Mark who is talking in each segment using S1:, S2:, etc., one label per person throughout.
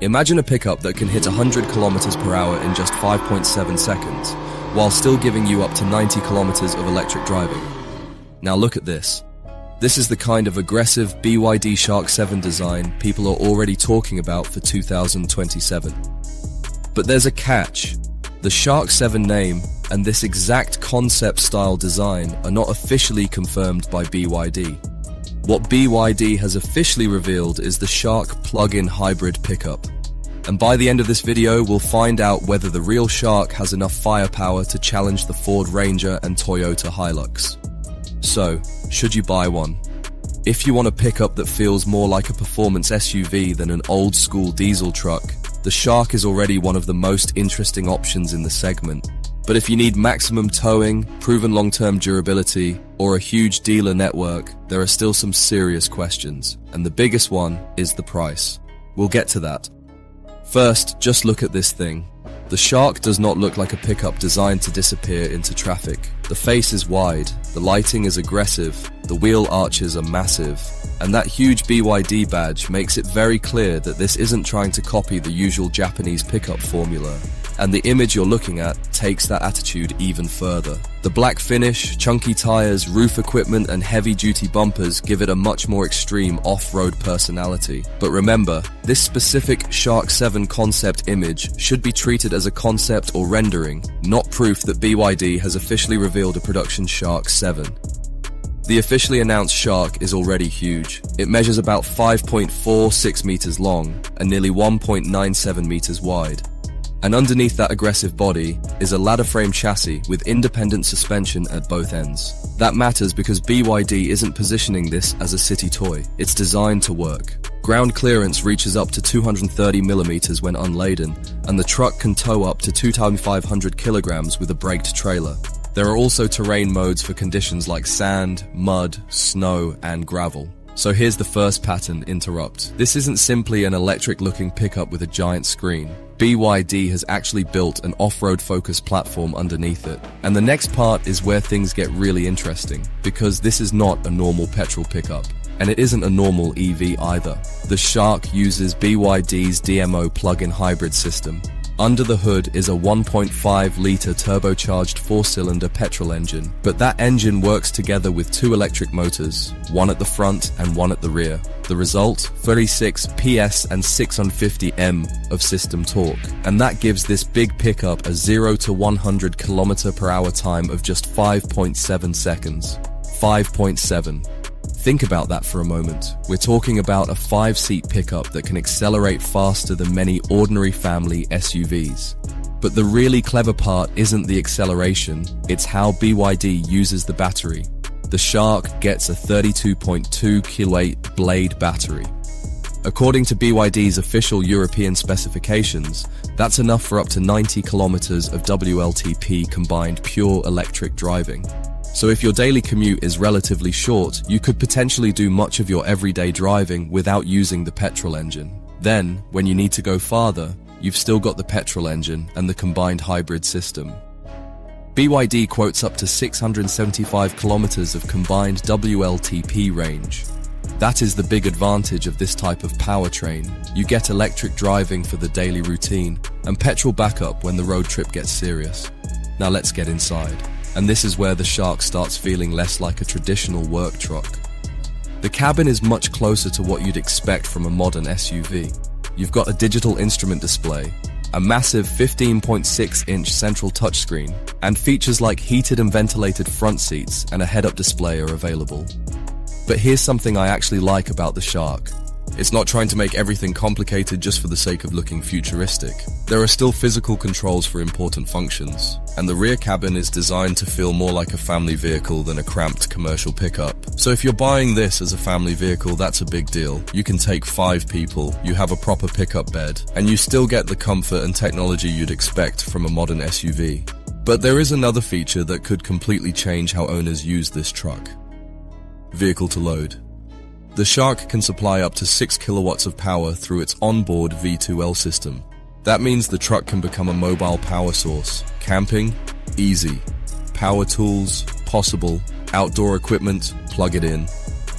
S1: Imagine a pickup that can hit 100 kilometers per hour in just 5.7 seconds, while still giving you up to 90 kilometers of electric driving. Now look at this. This is the kind of aggressive BYD Shark 7 design people are already talking about for 2027. But there's a catch. The Shark 7 name and this exact concept-style design are not officially confirmed by BYD. What BYD has officially revealed is the Shark plug-in hybrid pickup. And by the end of this video, we'll find out whether the real Shark has enough firepower to challenge the Ford Ranger and Toyota Hilux. So, should you buy one? If you want a pickup that feels more like a performance SUV than an old-school diesel truck, the Shark is already one of the most interesting options in the segment. But if you need maximum towing, proven long-term durability, or a huge dealer network, there are still some serious questions. And the biggest one is the price. We'll get to that. First, just look at this thing. The Shark does not look like a pickup designed to disappear into traffic. The face is wide, the lighting is aggressive, the wheel arches are massive, and that huge BYD badge makes it very clear that this isn't trying to copy the usual Japanese pickup formula. And the image you're looking at takes that attitude even further. The black finish, chunky tires, roof equipment, and heavy-duty bumpers give it a much more extreme off-road personality. But remember, this specific Shark 7 concept image should be treated as a concept or rendering, not proof that BYD has officially revealed a production Shark 7. The officially announced Shark is already huge. It measures about 5.46 meters long and nearly 1.97 meters wide. And underneath that aggressive body is a ladder frame chassis with independent suspension at both ends. That matters because BYD isn't positioning this as a city toy. It's designed to work. Ground clearance reaches up to 230 millimeters when unladen, and the truck can tow up to 2,500 kilograms with a braked trailer. There are also terrain modes for conditions like sand, mud, snow, and gravel. So here's the first pattern interrupt. This isn't simply an electric-looking pickup with a giant screen. BYD has actually built an off-road focused platform underneath it. And the next part is where things get really interesting, because this is not a normal petrol pickup. And it isn't a normal EV either. The Shark uses BYD's DMO plug-in hybrid system. Under the hood is a 1.5-litre turbocharged 4-cylinder petrol engine, but that engine works together with two electric motors, one at the front and one at the rear. The result? 36 PS and 650 N of system torque, and that gives this big pickup a 0 to 100 km/h time of just 5.7 seconds. 5.7. Think about that for a moment. We're talking about a 5-seat pickup that can accelerate faster than many ordinary family SUVs. But the really clever part isn't the acceleration, it's how BYD uses the battery. The Shark gets a 32.2 kW blade battery. According to BYD's official European specifications, that's enough for up to 90 kilometers of WLTP combined pure electric driving. So if your daily commute is relatively short, you could potentially do much of your everyday driving without using the petrol engine. Then, when you need to go farther, you've still got the petrol engine and the combined hybrid system. BYD quotes up to 675 kilometers of combined WLTP range. That is the big advantage of this type of powertrain. You get electric driving for the daily routine and petrol backup when the road trip gets serious. Now let's get inside. And this is where the Shark starts feeling less like a traditional work truck. The cabin is much closer to what you'd expect from a modern SUV. You've got a digital instrument display, a massive 15.6-inch central touchscreen, and features like heated and ventilated front seats and a head-up display are available. But here's something I actually like about the Shark. It's not trying to make everything complicated just for the sake of looking futuristic. There are still physical controls for important functions, and the rear cabin is designed to feel more like a family vehicle than a cramped commercial pickup. So if you're buying this as a family vehicle, that's a big deal. You can take 5 people, you have a proper pickup bed, and you still get the comfort and technology you'd expect from a modern SUV. But there is another feature that could completely change how owners use this truck. Vehicle to load. The Shark can supply up to 6 kilowatts of power through its onboard V2L system. That means the truck can become a mobile power source. Camping? Easy. Power tools? Possible. Outdoor equipment? Plug it in.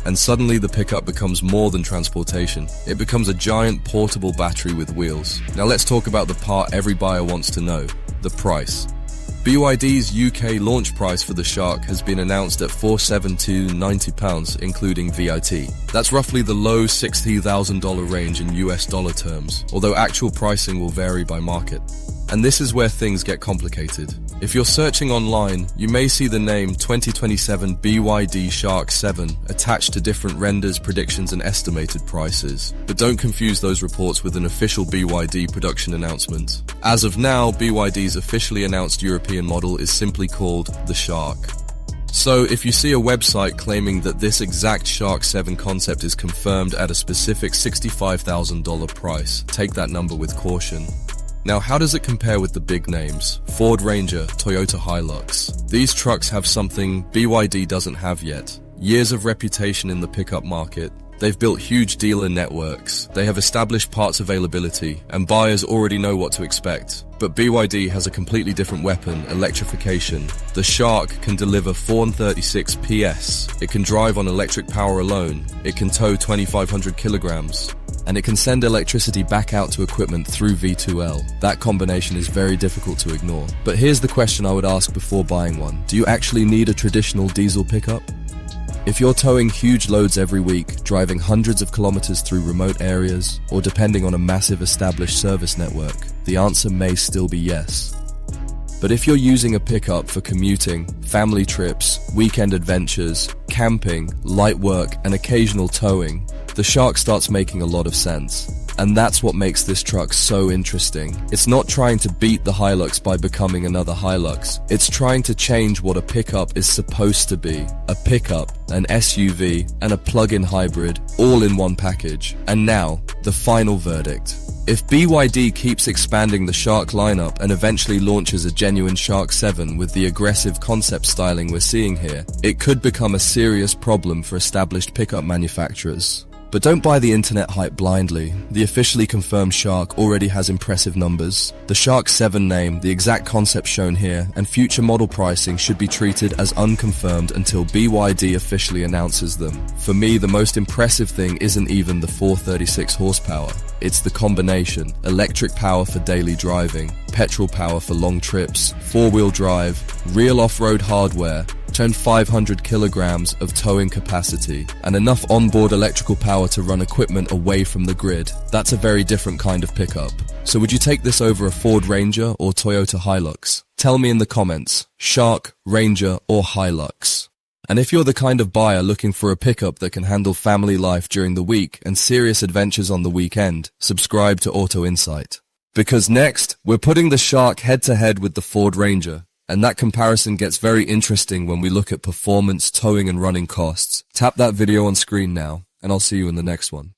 S1: And suddenly the pickup becomes more than transportation. It becomes a giant portable battery with wheels. Now let's talk about the part every buyer wants to know, the price. BYD's UK launch price for the Shark has been announced at £472.90, including VAT. That's roughly the low $60,000 range in US dollar terms, although actual pricing will vary by market. And this is where things get complicated. If you're searching online, you may see the name 2027 BYD Shark 7 attached to different renders, predictions and estimated prices. But don't confuse those reports with an official BYD production announcement. As of now, BYD's officially announced European model is simply called the Shark. So if you see a website claiming that this exact Shark 7 concept is confirmed at a specific $65,000 price, take that number with caution. Now, how does it compare with the big names? Ford Ranger, Toyota Hilux. These trucks have something BYD doesn't have yet. Years of reputation in the pickup market. They've built huge dealer networks. They have established parts availability, and buyers already know what to expect. But BYD has a completely different weapon, electrification. The Shark can deliver 436 PS. It can drive on electric power alone. It can tow 2,500 kilograms. And it can send electricity back out to equipment through V2L. That combination is very difficult to ignore. But here's the question I would ask before buying one. Do you actually need a traditional diesel pickup? If you're towing huge loads every week, driving hundreds of kilometers through remote areas, or depending on a massive established service network, the answer may still be yes. But if you're using a pickup for commuting, family trips, weekend adventures, camping, light work, and occasional towing, the Shark starts making a lot of sense. And that's what makes this truck so interesting. It's not trying to beat the Hilux by becoming another Hilux. It's trying to change what a pickup is supposed to be. A pickup, an SUV, and a plug-in hybrid, all in one package. And now, the final verdict. If BYD keeps expanding the Shark lineup and eventually launches a genuine Shark 7 with the aggressive concept styling we're seeing here, it could become a serious problem for established pickup manufacturers. But don't buy the internet hype blindly. The officially confirmed Shark already has impressive numbers. The Shark 7 name, the exact concept shown here, and future model pricing should be treated as unconfirmed until BYD officially announces them. For me, the most impressive thing isn't even the 436 horsepower. It's the combination: electric power for daily driving, petrol power for long trips, four-wheel drive, real off-road hardware, 500 kilograms of towing capacity, and enough onboard electrical power to run equipment away from the grid. That's a very different kind of pickup. So would you take this over a Ford Ranger or Toyota Hilux? Tell me in the comments. Shark, Ranger, or Hilux? And if you're the kind of buyer looking for a pickup that can handle family life during the week and serious adventures on the weekend, subscribe to Auto Insight. Because next, we're putting the Shark head-to-head with the Ford Ranger. And that comparison gets very interesting when we look at performance, towing and running costs. Tap that video on screen now, and I'll see you in the next one.